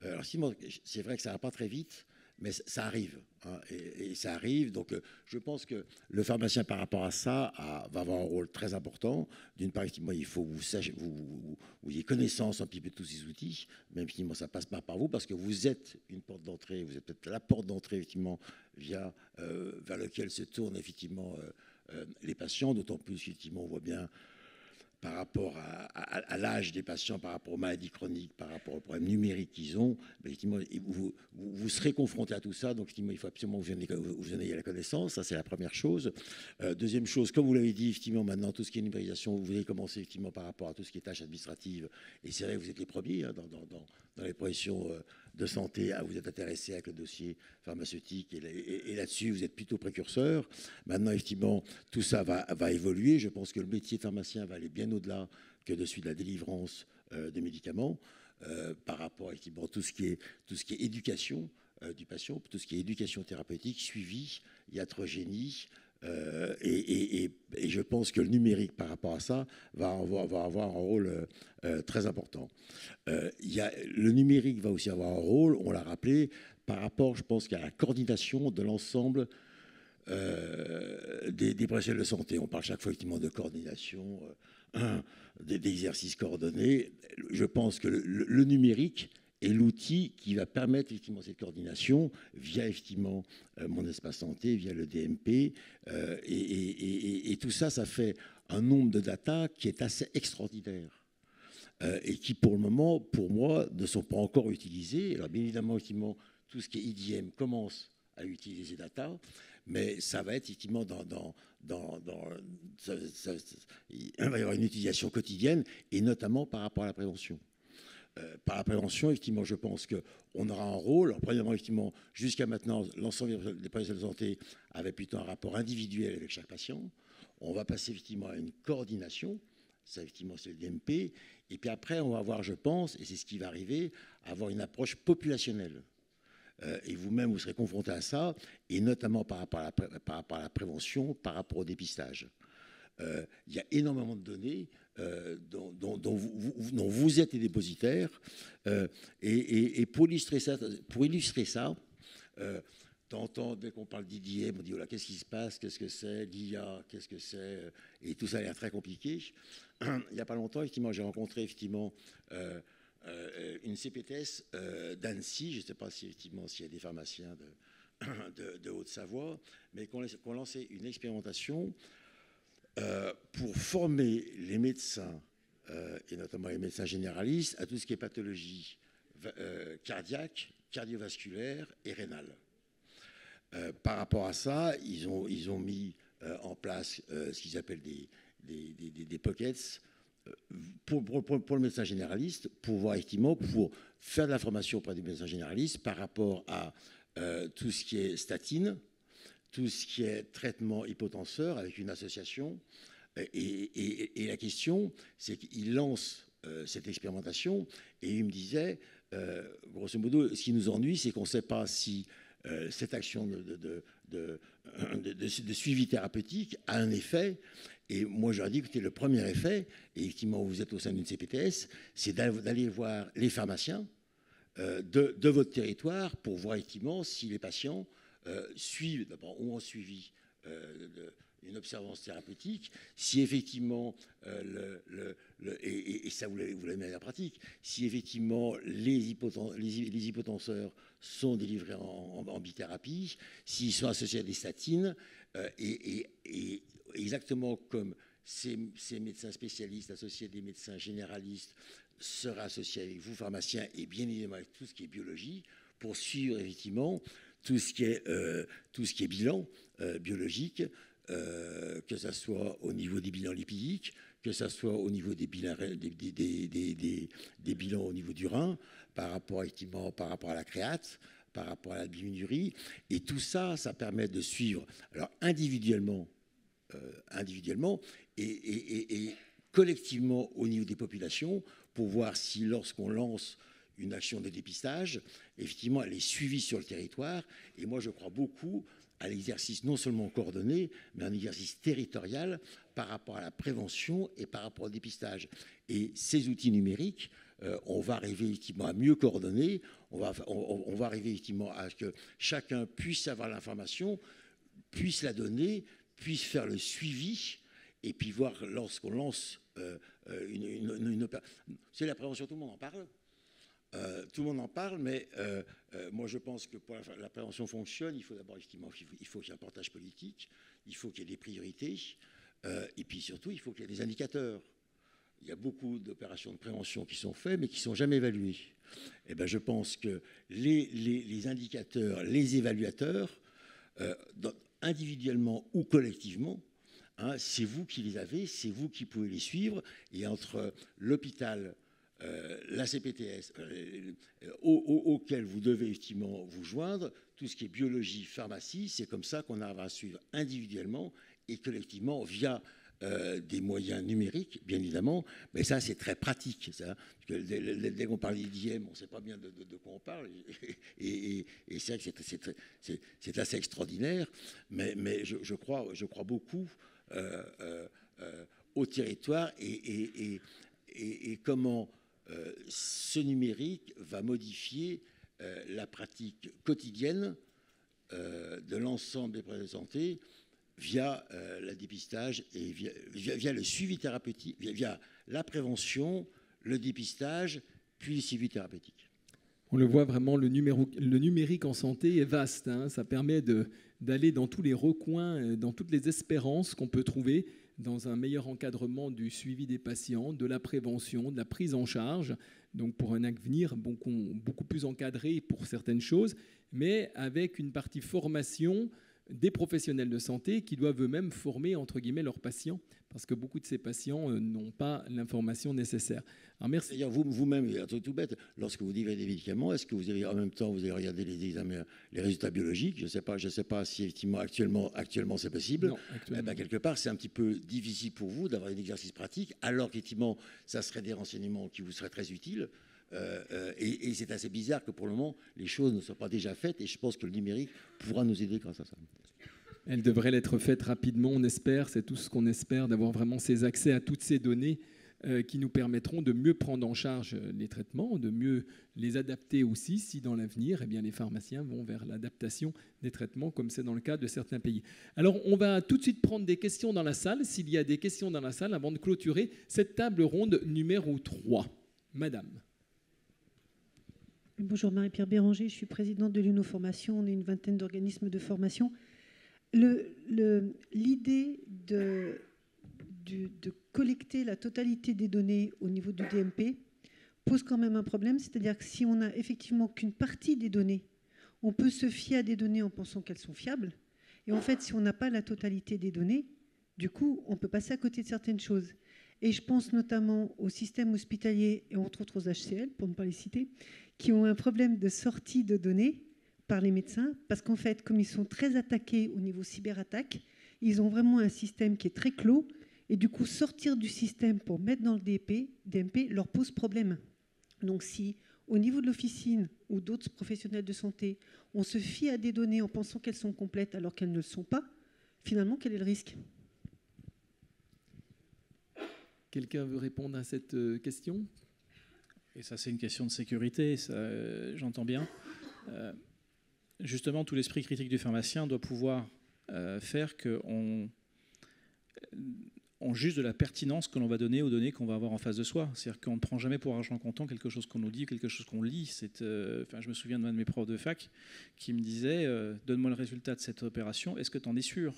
Alors c'est vrai que ça ne va pas très vite, mais ça arrive. Hein, et ça arrive. Donc je pense que le pharmacien, par rapport à ça, va avoir un rôle très important. D'une part, effectivement, il faut que vous ayez connaissance un petit peu de tous ces outils, même effectivement, ça passe pas par vous, parce que vous êtes une porte d'entrée, vous êtes peut-être la porte d'entrée, effectivement, vers laquelle se tournent, effectivement, les patients, d'autant plus, effectivement, on voit bien par rapport à l'âge des patients, par rapport aux maladies chroniques, par rapport aux problèmes numériques qu'ils ont, effectivement, vous serez confronté à tout ça. Donc, effectivement, il faut absolument que vous en ayez la connaissance. Ça, c'est la première chose. Deuxième chose, comme vous l'avez dit, effectivement, maintenant, tout ce qui est numérisation, vous allez commencer, effectivement, par rapport à tout ce qui est tâches administratives. Et c'est vrai que vous êtes les premiers hein, dans les professions de santé. Vous êtes intéressés avec le dossier pharmaceutique. Et là-dessus, vous êtes plutôt précurseurs. Maintenant, effectivement, tout ça va évoluer. Je pense que le métier de pharmacien va aller bien au-delà que de celui de la délivrance de médicaments, par rapport à effectivement, tout ce qui est éducation du patient, tout ce qui est éducation thérapeutique, suivi, iatrogénie, et je pense que le numérique par rapport à ça va avoir un rôle très important. Le numérique va aussi avoir un rôle, on l'a rappelé, par rapport, je pense, à la coordination de l'ensemble des professionnels de santé. On parle chaque fois effectivement de coordination, d'exercices coordonnés. Je pense que le numérique est l'outil qui va permettre effectivement cette coordination via effectivement mon espace santé, via le DMP, et tout ça, ça fait un nombre de data qui est assez extraordinaire. Et qui, pour le moment, pour moi, ne sont pas encore utilisés. Alors, bien évidemment, effectivement, tout ce qui est IDM commence à utiliser ces data, mais ça va être effectivement il va y avoir une utilisation quotidienne, et notamment par rapport à la prévention. Par la prévention, effectivement, je pense qu'on aura un rôle. Alors, premièrement, effectivement, jusqu'à maintenant, l'ensemble des professionnels de santé avaient plutôt un rapport individuel avec chaque patient. On va passer effectivement à une coordination. Ça, effectivement, c'est le DMP. Et puis après, on va avoir, je pense, et c'est ce qui va arriver, avoir une approche populationnelle. Et vous-même, vous serez confronté à ça, et notamment par rapport à la prévention, par rapport au dépistage. Il y a énormément de données dont vous êtes les dépositaires. Et pour illustrer ça, t'entends, dès qu'on parle d'IDM, on dit, voilà, qu'est-ce qui se passe, qu'est-ce que c'est, l'IA, qu'est-ce que c'est, et tout ça a l'air très compliqué. Il n'y a pas longtemps, effectivement, j'ai rencontré effectivement une CPTS d'Annecy, je ne sais pas si effectivement s'il y a des pharmaciens de Haute-Savoie, mais qui ont lancé une expérimentation pour former les médecins, et notamment les médecins généralistes, à tout ce qui est pathologie cardiaque, cardiovasculaire et rénale. Par rapport à ça, ils ont mis en place ce qu'ils appellent des pockets pour le médecin généraliste, pour voir effectivement, pour faire de la formation auprès du médecin généraliste par rapport à tout ce qui est statine, tout ce qui est traitement hypotenseur avec une association. Et la question, c'est qu'il lance cette expérimentation et il me disait, grosso modo, ce qui nous ennuie, c'est qu'on ne sait pas si cette action de suivi thérapeutique a un effet. Et moi, j'aurais dit que le premier effet, et effectivement, vous êtes au sein d'une CPTS, c'est d'aller voir les pharmaciens de votre territoire pour voir effectivement si les patients suivent, d'abord, ont suivi une observance thérapeutique, si effectivement, et ça vous l'avez mis à la pratique, si effectivement les hypotenseurs sont délivrés en bithérapie, s'ils sont associés à des statines, et exactement comme ces médecins spécialistes associés à des médecins généralistes seraient associés avec vous, pharmaciens, et bien évidemment avec tout ce qui est biologie, pour suivre effectivement tout ce qui est bilan biologique, que ce soit au niveau des bilans lipidiques, que ce soit au niveau des bilans, des bilans au niveau du rein, par rapport à la créate, par rapport à l'albuminurie. Et tout ça, ça permet de suivre alors individuellement et collectivement au niveau des populations pour voir si lorsqu'on lance une action de dépistage, effectivement, elle est suivie sur le territoire. Et moi, je crois beaucoup à l'exercice non seulement coordonné, mais un exercice territorial par rapport à la prévention et par rapport au dépistage. Et ces outils numériques, on va arriver effectivement à mieux coordonner, on va arriver effectivement à ce que chacun puisse avoir l'information, puisse la donner, puisse faire le suivi, et puis voir lorsqu'on lance une opération. C'est la prévention, tout le monde en parle. Tout le monde en parle, mais moi je pense que pour la prévention fonctionne, il faut d'abord effectivement, il faut qu'il y ait un portage politique, il faut qu'il y ait des priorités, et puis surtout il faut qu'il y ait des indicateurs. Il y a beaucoup d'opérations de prévention qui sont faites, mais qui ne sont jamais évaluées. Et ben, je pense que les indicateurs, les évaluateurs, individuellement ou collectivement, hein, c'est vous qui les avez, c'est vous qui pouvez les suivre, et entre l'hôpital, la CPTS, auquel vous devez effectivement vous joindre, tout ce qui est biologie, pharmacie, c'est comme ça qu'on arrivera à suivre individuellement et collectivement via des moyens numériques, bien évidemment, mais ça c'est très pratique. Ça, parce que dès qu'on parle d'IDM, on ne sait pas bien de quoi on parle, et c'est vrai que c'est assez extraordinaire, mais je crois beaucoup au territoire et comment ce numérique va modifier la pratique quotidienne de l'ensemble des professionnels de santé via le dépistage et via le suivi thérapeutique, via la prévention, le dépistage, puis le suivi thérapeutique. On le voit vraiment, le numérique en santé est vaste. Hein, ça permet d'aller dans tous les recoins, dans toutes les espérances qu'on peut trouver dans un meilleur encadrement du suivi des patients, de la prévention, de la prise en charge, donc pour un avenir beaucoup plus encadré pour certaines choses, mais avec une partie formation des professionnels de santé qui doivent eux-mêmes former, entre guillemets, leurs patients, parce que beaucoup de ces patients n'ont pas l'information nécessaire. Alors, merci. D'ailleurs, vous-même, un truc tout bête, lorsque vous livrez des médicaments, est-ce que vous avez en même temps, vous avez regardé les examens, les résultats biologiques? Je ne sais pas si effectivement actuellement c'est possible. Non, actuellement. Eh ben, quelque part, c'est un petit peu difficile pour vous d'avoir un exercice pratique, alors qu'effectivement, ça serait des renseignements qui vous seraient très utiles. Et c'est assez bizarre que pour le moment, les choses ne soient pas déjà faites, et je pense que le numérique pourra nous aider grâce à ça. Elle devrait l'être faite rapidement, on espère, c'est tout ce qu'on espère, d'avoir vraiment ces accès à toutes ces données qui nous permettront de mieux prendre en charge les traitements, de mieux les adapter aussi, si dans l'avenir, eh bien, les pharmaciens vont vers l'adaptation des traitements, comme c'est dans le cas de certains pays. Alors, on va tout de suite prendre des questions dans la salle, s'il y a des questions dans la salle, avant de clôturer cette table ronde numéro 3. Madame. Bonjour, Marie-Pierre Béranger, je suis présidente de l'UNO-Formation, on est une vingtaine d'organismes de formation. L'idée de collecter la totalité des données au niveau du DMP pose quand même un problème, c'est-à-dire que si on n'a effectivement qu'une partie des données, on peut se fier à des données en pensant qu'elles sont fiables, et en fait, si on n'a pas la totalité des données, du coup, on peut passer à côté de certaines choses. Et je pense notamment au système hospitalier et entre autres aux HCL, pour ne pas les citer, qui ont un problème de sortie de données par les médecins, parce qu'en fait, comme ils sont très attaqués au niveau cyberattaque, ils ont vraiment un système qui est très clos, et du coup, sortir du système pour mettre dans le DMP leur pose problème. Donc si au niveau de l'officine ou d'autres professionnels de santé, on se fie à des données en pensant qu'elles sont complètes alors qu'elles ne le sont pas, finalement, quel est le risque ? Quelqu'un veut répondre à cette question ? Et ça, c'est une question de sécurité, j'entends bien. Justement, tout l'esprit critique du pharmacien doit pouvoir faire qu'on juge de la pertinence que l'on va donner aux données qu'on va avoir en face de soi. C'est-à-dire qu'on ne prend jamais pour argent comptant quelque chose qu'on nous dit, quelque chose qu'on lit. Je me souviens d'un de mes profs de fac qui me disait « Donne-moi le résultat de cette opération, est-ce que tu en es sûr ?»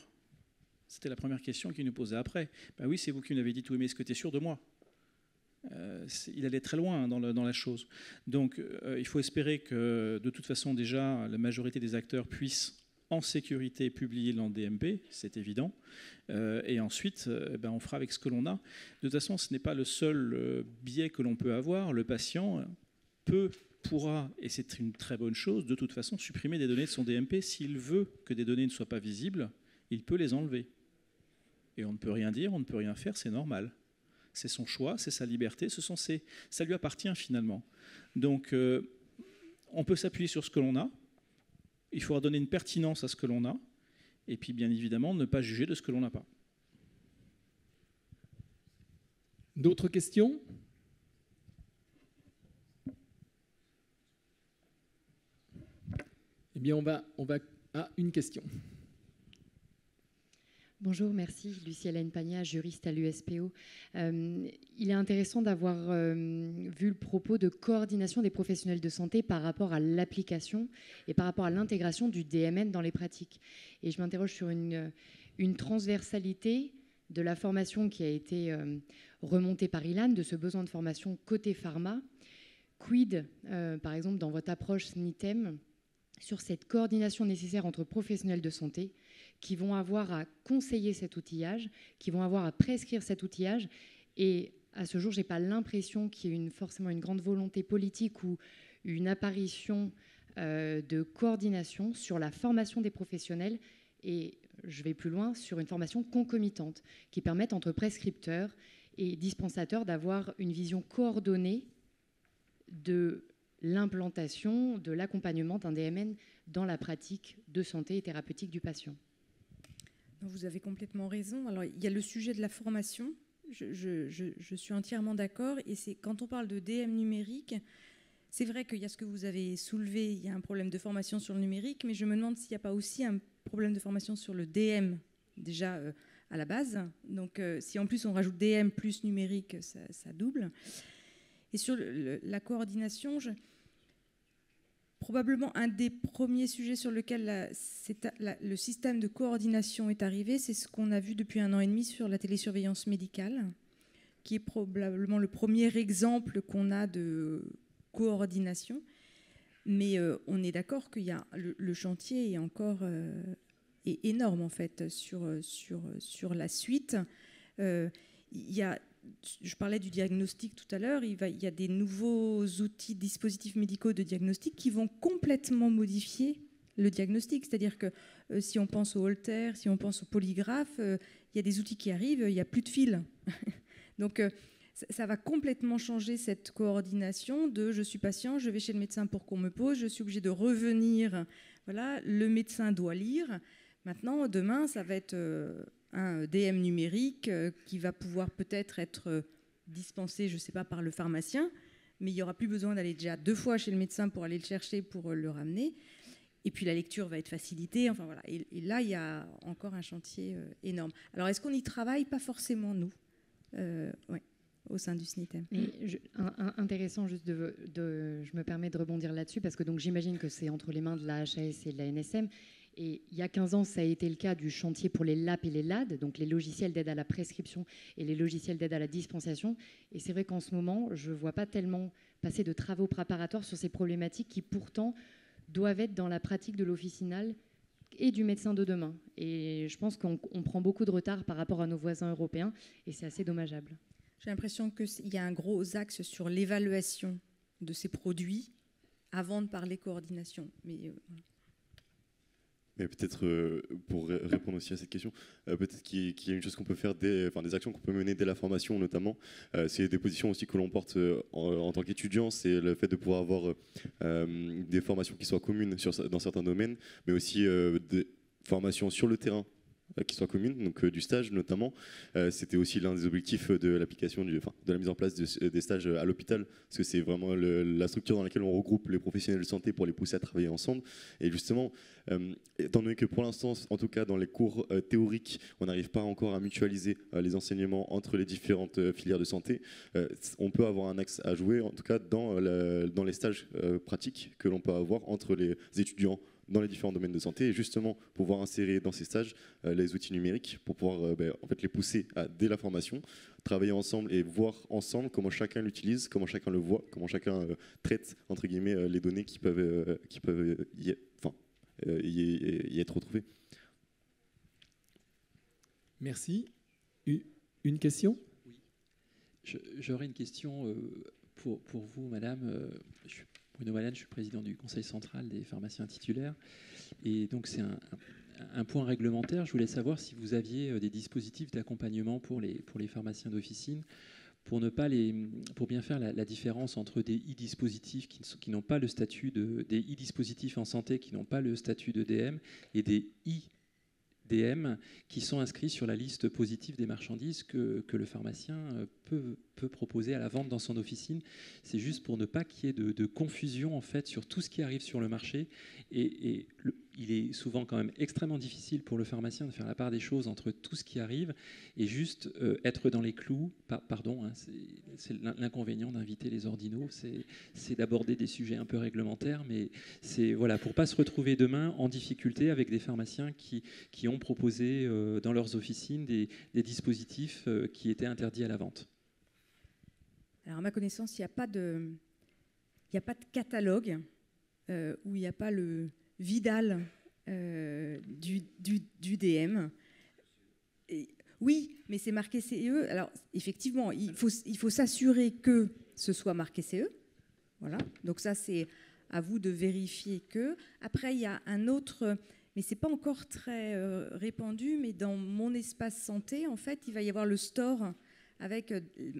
C'était la première question qu'il nous posait après. Ben oui, c'est vous qui m'avez dit tout, mais est-ce que tu es sûr de moi ? Il allait très loin dans la chose. Donc il faut espérer que de toute façon déjà la majorité des acteurs puissent en sécurité publier dans le DMP, c'est évident. Et ensuite, on fera avec ce que l'on a. De toute façon, ce n'est pas le seul biais que l'on peut avoir. Le patient pourra, et c'est une très bonne chose, de toute façon, supprimer des données de son DMP. S'il veut que des données ne soient pas visibles, il peut les enlever. Et on ne peut rien dire, on ne peut rien faire, c'est normal. C'est son choix, c'est sa liberté, ça lui appartient finalement. Donc, on peut s'appuyer sur ce que l'on a. Il faudra donner une pertinence à ce que l'on a. Et puis, bien évidemment, ne pas juger de ce que l'on n'a pas. D'autres questions ? Eh bien, on va à une question. Bonjour, merci. Lucie-Hélène Pagna, juriste à l'USPO. Il est intéressant d'avoir vu le propos de coordination des professionnels de santé par rapport à l'application et par rapport à l'intégration du DMN dans les pratiques. Et je m'interroge sur une transversalité de la formation qui a été remontée par Ilan, de ce besoin de formation côté pharma. Quid, par exemple, dans votre approche SNITEM, sur cette coordination nécessaire entre professionnels de santé qui vont avoir à conseiller cet outillage, qui vont avoir à prescrire cet outillage. Et à ce jour, je n'ai pas l'impression qu'il y ait forcément une grande volonté politique ou une apparition de coordination sur la formation des professionnels. Et je vais plus loin, sur une formation concomitante qui permette entre prescripteurs et dispensateurs d'avoir une vision coordonnée de l'implantation, de l'accompagnement d'un DMN dans la pratique de santé et thérapeutique du patient. Vous avez complètement raison. Alors, il y a le sujet de la formation. Je suis entièrement d'accord. Et c'est quand on parle de DM numérique, c'est vrai qu'il y a ce que vous avez soulevé, il y a un problème de formation sur le numérique, mais je me demande s'il n'y a pas aussi un problème de formation sur le DM, déjà à la base. Donc, si en plus on rajoute DM plus numérique, ça double. Et sur la coordination, probablement un des premiers sujets sur lequel le système de coordination est arrivé, c'est ce qu'on a vu depuis 1 an et demi sur la télésurveillance médicale, qui est probablement le premier exemple qu'on a de coordination. Mais on est d'accord qu'il y a le chantier est encore est énorme en fait sur la suite. Je parlais du diagnostic tout à l'heure, il y a des nouveaux outils, dispositifs médicaux de diagnostic qui vont complètement modifier le diagnostic. C'est-à-dire que si on pense au Holter, si on pense au polygraphe, il y a des outils qui arrivent, il n'y a plus de fil. Donc ça va complètement changer cette coordination de je suis patient, je vais chez le médecin pour qu'on me pose, je suis obligé de revenir. Voilà, le médecin doit lire. Maintenant, demain, ça va être un DM numérique qui va pouvoir peut-être être dispensé, je ne sais pas, par le pharmacien, mais il n'y aura plus besoin d'aller déjà 2 fois chez le médecin pour aller le chercher, pour le ramener. Et puis la lecture va être facilitée. Enfin, voilà. Et là, il y a encore un chantier énorme. Alors, est-ce qu'on y travaille ? Pas forcément, nous, au sein du SNITEM. Intéressant, juste je me permets de rebondir là-dessus, parce que donc, j'imagine que c'est entre les mains de la HAS et de la NSM. Et il y a 15 ans, ça a été le cas du chantier pour les LAP et les LAD, donc les logiciels d'aide à la prescription et les logiciels d'aide à la dispensation. Et c'est vrai qu'en ce moment, je ne vois pas tellement passer de travaux préparatoires sur ces problématiques qui pourtant doivent être dans la pratique de l'officinal et du médecin de demain. Et je pense qu'on prend beaucoup de retard par rapport à nos voisins européens et c'est assez dommageable. J'ai l'impression qu'il y a un gros axe sur l'évaluation de ces produits avant de parler coordination. Mais Mais peut-être, pour répondre aussi à cette question, peut-être qu'il y a une chose qu'on peut faire, des actions qu'on peut mener dès la formation notamment. C'est des positions aussi que l'on porte en tant qu'étudiant, c'est le fait de pouvoir avoir des formations qui soient communes dans certains domaines, mais aussi des formations sur le terrain qui soient communes, donc du stage notamment. C'était aussi l'un des objectifs de l'application, de la mise en place des stages à l'hôpital, parce que c'est vraiment la structure dans laquelle on regroupe les professionnels de santé pour les pousser à travailler ensemble. Et justement, étant donné que pour l'instant, en tout cas dans les cours théoriques, on n'arrive pas encore à mutualiser les enseignements entre les différentes filières de santé, on peut avoir un axe à jouer, en tout cas dans les stages pratiques que l'on peut avoir entre les étudiants dans les différents domaines de santé, et justement pouvoir insérer dans ces stages les outils numériques pour pouvoir en fait les pousser dès la formation, travailler ensemble et voir ensemble comment chacun l'utilise, comment chacun le voit, comment chacun traite entre guillemets les données qui peuvent y être retrouvées. Merci. Une question? Oui. J'aurais une question pour vous, madame. Je suis Bruno Malane, je suis président du Conseil central des pharmaciens titulaires. Et donc, c'est un point réglementaire. Je voulais savoir si vous aviez des dispositifs d'accompagnement pour les pharmaciens d'officine, pour bien faire la différence entre des e-dispositifs qui n'ont pas le statut des e-dispositifs en santé qui n'ont pas le statut de DM et des DM qui sont inscrits sur la liste positive des marchandises que le pharmacien peut proposer à la vente dans son officine. C'est juste pour ne pas qu'il y ait de confusion en fait sur tout ce qui arrive sur le marché. Et il est souvent quand même extrêmement difficile pour le pharmacien de faire la part des choses entre tout ce qui arrive et juste être dans les clous. Pardon, hein, c'est l'inconvénient d'inviter les ordinaux, c'est d'aborder des sujets un peu réglementaires, mais c'est voilà, pour ne pas se retrouver demain en difficulté avec des pharmaciens qui ont proposé dans leurs officines des dispositifs qui étaient interdits à la vente. Alors à ma connaissance, il n'y a pas de catalogue où il n'y a pas le Vidal du DM. Et, oui, mais c'est marqué CE. Alors effectivement, il faut s'assurer que ce soit marqué CE. Voilà. Donc ça, c'est à vous de vérifier que. Après, il y a un autre, mais c'est pas encore très répandu. Mais dans mon espace santé, en fait, il va y avoir le store. Avec,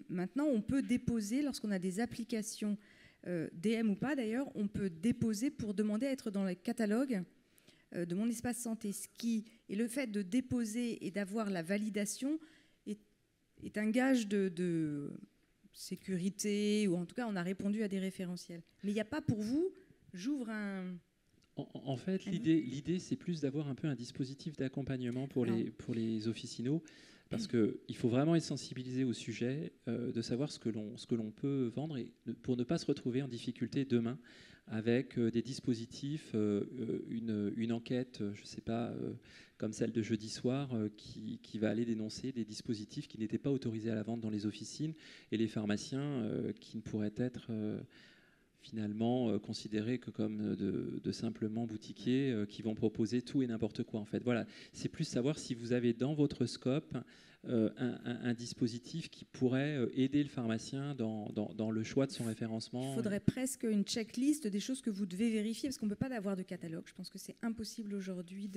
maintenant, on peut déposer, lorsqu'on a des applications DM ou pas d'ailleurs, on peut déposer pour demander à être dans le catalogue de mon espace santé. Et le fait de déposer et d'avoir la validation est un gage de sécurité, ou en tout cas, on a répondu à des référentiels. Mais il n'y a pas pour vous, j'ouvre un... En fait, l'idée, c'est plus d'avoir un peu un dispositif d'accompagnement pour les officinaux. Parce qu'il faut vraiment être sensibilisé au sujet, de savoir ce que l'on peut vendre et pour ne pas se retrouver en difficulté demain avec des dispositifs, une enquête, je ne sais pas, comme celle de jeudi soir, qui va aller dénoncer des dispositifs qui n'étaient pas autorisés à la vente dans les officines et les pharmaciens qui ne pourraient être... finalement considérés que comme de simplement boutiquiers qui vont proposer tout et n'importe quoi en fait. Voilà, c'est plus savoir si vous avez dans votre scope un dispositif qui pourrait aider le pharmacien dans le choix de son référencement. Il faudrait presque une checklist des choses que vous devez vérifier, parce qu'on ne peut pas avoir de catalogue. Je pense que c'est impossible aujourd'hui.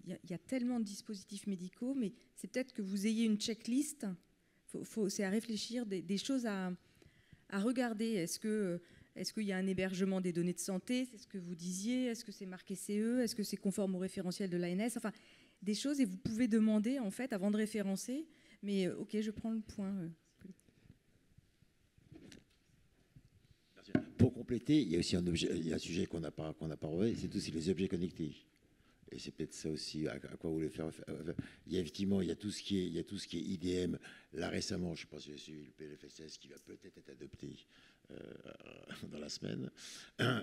Il y a tellement de dispositifs médicaux, mais c'est peut-être que vous ayez une checklist. C'est à réfléchir, des choses à regarder. Est-ce qu'il y a un hébergement des données de santé? C'est ce que vous disiez. Est-ce que c'est marqué CE? Est-ce que c'est conforme au référentiel de l'ANS? Enfin, des choses, et vous pouvez demander, en fait, avant de référencer. Mais OK, je prends le point. Pour compléter, il y a aussi un sujet qu'on n'a pas relevé, c'est aussi les objets connectés. Et c'est peut-être ça aussi à quoi vous voulez faire. Il y a effectivement, il y a tout ce qui est IDM. Là récemment, je pense que j'ai suivi le PLFSS qui va peut-être être adopté dans la semaine.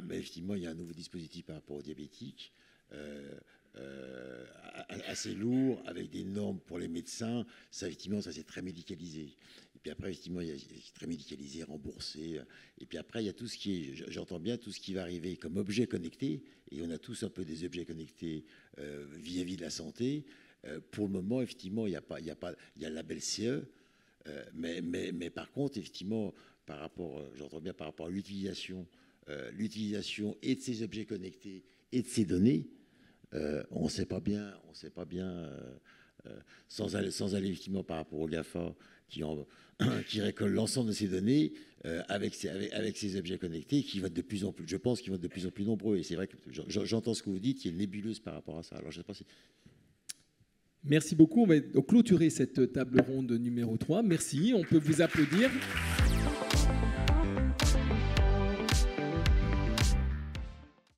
Mais effectivement, il y a un nouveau dispositif par rapport aux diabétiques, assez lourd, avec des normes pour les médecins. Ça, effectivement, ça c'est très médicalisé. Et puis après, effectivement, il y a très médicalisé, remboursé. Et puis après, il y a tout ce qui est, j'entends bien, tout ce qui va arriver comme objet connecté. Et on a tous un peu des objets connectés vis-à-vis de la santé. Pour le moment, effectivement, il y a le label CE. Mais par contre, effectivement, j'entends bien par rapport à l'utilisation et de ces objets connectés et de ces données, On ne sait pas bien, sans aller effectivement par rapport aux GAFA qui récoltent l'ensemble de ces données avec ces objets connectés, qui vont de plus en plus, je pense qu'ils vont être de plus en plus nombreux. Et c'est vrai que j'entends ce que vous dites, il y a une nébuleuse par rapport à ça. Alors je sais pas si... Merci beaucoup. On va clôturer cette table ronde numéro 3. Merci. On peut vous applaudir.